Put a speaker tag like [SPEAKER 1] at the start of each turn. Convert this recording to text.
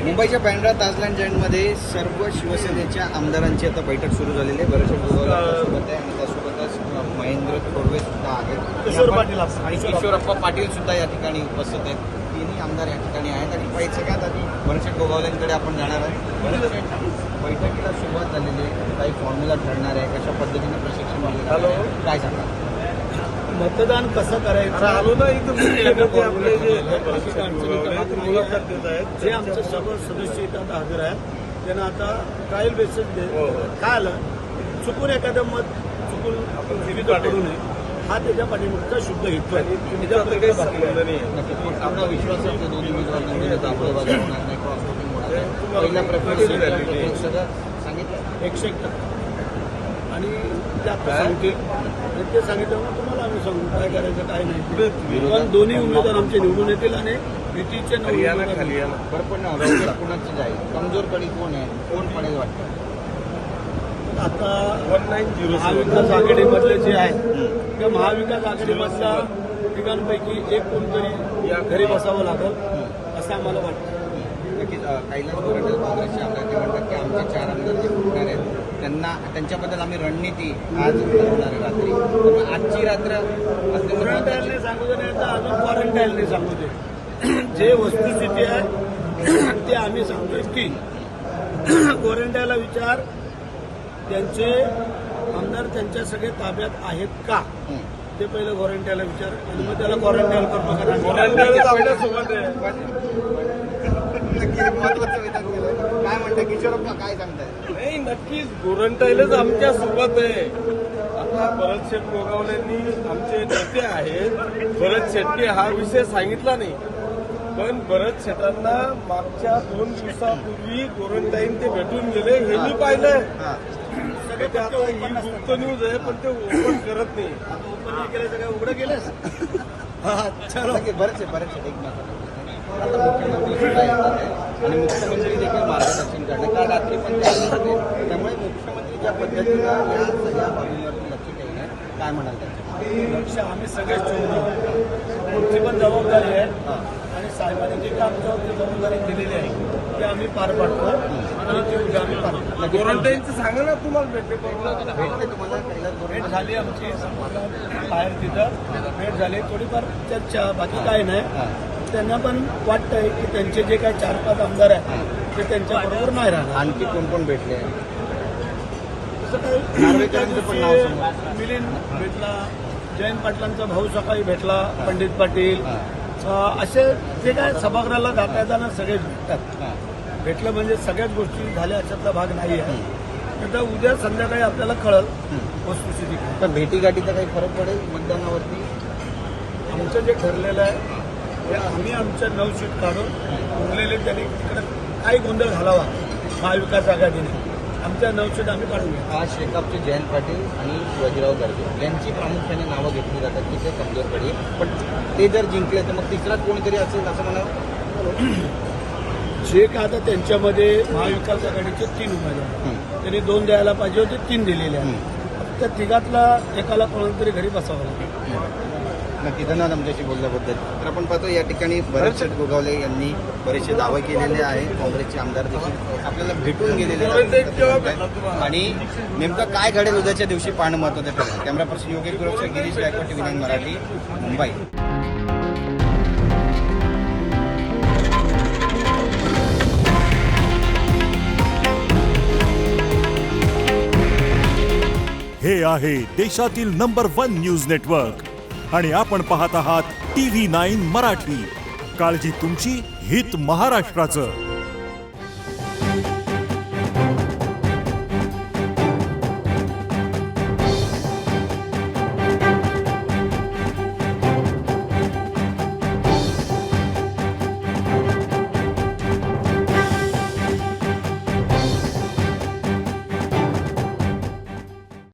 [SPEAKER 1] मुंबईच्या बँड्रा ताजलँड जॉईंटमध्ये सर्व शिवसेनेच्या आमदारांची आता बैठक सुरू झालेली आहे. बरेचसे सोबत आहे आणि त्यासोबतच महेंद्र थोरवे सुद्धा आहेत आणि किशोरप्पा पाटील सुद्धा या ठिकाणी उपस्थित आहेत. तिन्ही आमदार या ठिकाणी आहेत आणि सगळ्यात आधी भरतशेठ गोगावलेंकडे आपण जाणार आहोत. भरतशेठ, बैठकीला सुरुवात झालेली आहे, काही फॉर्म्युला ठरणार आहे, कशा पद्धतीने प्रशिक्षण दिलं आहे, काय सांगणार?
[SPEAKER 2] मतदान कसं करायचं
[SPEAKER 3] आलो ना इथं आपले
[SPEAKER 2] जे आमचे सर्व सदस्य इथं हजर आहेत त्यांना आता ट्रायल बेसिस काय आलं चुकून एखादं मत चुकून आपण विविध करू नये हा त्याच्या पाठीमागचा शुद्ध हेतू आहे.
[SPEAKER 1] आपला विश्वास आहे की दोन्ही उमेदवार दाखवले होणार नाही, क्रॉस वोटिंग होणार नाही, पहिल्या प्रेफरन्स सगळं सांगितलं
[SPEAKER 2] 101% आणि ते आता सांगते ते सांगितलं ना तुम्हाला आम्ही सांगू काय करायचं काय नाही. पण दोन्ही उमेदवार आमचे निवडून येतील आणि युतीचे
[SPEAKER 3] खाली
[SPEAKER 1] बरं पण कुणाचं जाईल कमजोर कडी कोण आहे, कोण पडेल वाटतं?
[SPEAKER 2] आता
[SPEAKER 3] 1907
[SPEAKER 2] महाविकास आघाडीमधले जे आहे त्या महाविकास आघाडीमधल्या तिघांपैकी एक कोणतरी घरी बसावं लागेल असं आम्हाला वाटतं.
[SPEAKER 1] नक्कीच कैलास गोरंट्याल काँग्रेसचे आमदार ते म्हणतात की आमचे 4 आमदार जे फुटणार आहेत त्यांच्याबद्दल आम्ही रणनीती आज ठरवणार आहे रात्री. त्यामुळे आजची रात्र
[SPEAKER 2] क्वारंटाईनने सांगू दे नाही तर अजून क्वारंटाईनने सांगू दे. जे वस्तुस्थिती आहे ते आम्ही सांगतोय की क्वारंटाईनला विचार त्यांचे आमदार त्यांच्या सगळे ताब्यात आहेत का ते पहिलं क्वारंटाईनला विचार आणि मग त्याला क्वारंटाईन करतो का
[SPEAKER 3] आपल्यासोबत आहे.
[SPEAKER 1] महत्वाचं विधान केलं. काय म्हणतात किशोरप्पा, काय सांगताय?
[SPEAKER 3] नाही नक्कीच गोरंट्यालच आमच्या सोबत आहे. आता भरतशेठ गोगावलेंनी आमचे नेते आहेत. भरत शेट्टी हा विषय सांगितला नाही, पण भरत शेटांना मागच्या 2 दिवसापूर्वी गोरंटाईन ते भेटून गेले हे मी पाहिलंय. आता ही गुप्त न्यूज आहे पण ते ओपन करत नाही.
[SPEAKER 2] ओपन केलं सगळं उघडं केलंस
[SPEAKER 1] बरेचसे एक महत्वाचं आता मुख्यमंत्री सुद्धा येतात आहे आणि मुख्यमंत्री देखील मार्गदर्शन करणार काल रात्री पण ते आले होते. त्यामुळे मुख्यमंत्री ज्या पद्धतीनं या सगळ्या बाबींवरती लक्ष ठेवणार काय म्हणाल त्याच्या
[SPEAKER 2] लक्ष आम्ही सगळेच ठेवतो. तुमची पण जबाबदारी आहे आणि साहेबांनी जे काम जबाबदारी दिलेली आहे ते आम्ही पार पाडतो आणि ते उद्या आम्ही पार पाडतो.
[SPEAKER 3] गोरंट्याचं सांगा ना तुम्हाला भेटले
[SPEAKER 1] तुम्हाला कैलास
[SPEAKER 2] भेट झाली आमची बाहेर तिथं भेट झाली थोडीफार चर्चा बाकी काय नाही. त्यांना पण वाटतंय की त्यांचे जे काही 4-5 आमदार आहेत ते त्यांच्याबरोबर नाही राहणार.
[SPEAKER 1] आणखी कोण कोण भेटले?
[SPEAKER 2] तसं काही मिलिंद भेटला, जयंत पाटलांचा भाऊ सकाळी भेटला, पंडित पाटील असे जे काय सभागृहाला जाता येताना सगळे भेटतात. भेटलं म्हणजे सगळ्याच गोष्टी झाल्या अशातला भाग नाही आहे. आता उद्या संध्याकाळी आपल्याला कळल वस्तुस्थिती.
[SPEAKER 1] तर भेटीगाठीचा काही फरक पडेल मतदानावरती?
[SPEAKER 2] आमचं जे ठरलेलं आहे ते आम्ही आमच्या 9 सीट काढून उरलेले त्यांनी तिकडे काही गोंधळ घालावा महाविकास आघाडीने आमच्या 9 सीट आम्ही काढून घेऊ.
[SPEAKER 1] आज शेकापचे जयंत पाटील आणि शिवाजीराव गर्जे यांची प्रामुख्याने नावं घेतली जातात की ते कमजोर पडली, पण ते जर जिंकले तर मग तिसरा कोणीतरी असेल असं म्हणावं.
[SPEAKER 2] जे का आता त्यांच्यामध्ये महाविकास आघाडीचे 3 उमेदवार त्यांनी 2 द्यायला पाहिजे होते, 3 दिलेले आहेत. त्या तिघातला एकाला कोणाला तरी घरी बसावं लागेल.
[SPEAKER 1] नक्की, धन्यवाद आमच्याशी बोलल्याबद्दल. तर आपण पाहतो या ठिकाणी भरतशेठ गोगावले यांनी बरेचसे दावे केलेले आहेत. काँग्रेसचे आमदार देखील आपल्याला भेटून गेलेले आहेत आणि नेमकं काय घडेल उद्याच्या दिवशी पाहणं महत्वाचं ठरेल. कॅमेरा पर्सन योगेश गुरवसह गिरीश गायकवाड, TV9 मराठी, मुंबई.
[SPEAKER 4] हे आहे देशातील नंबर 1 न्यूज नेटवर्क आणि आपण पाहत आहात TV9 मराठी. काळजी तुमची, हित महाराष्ट्राचं.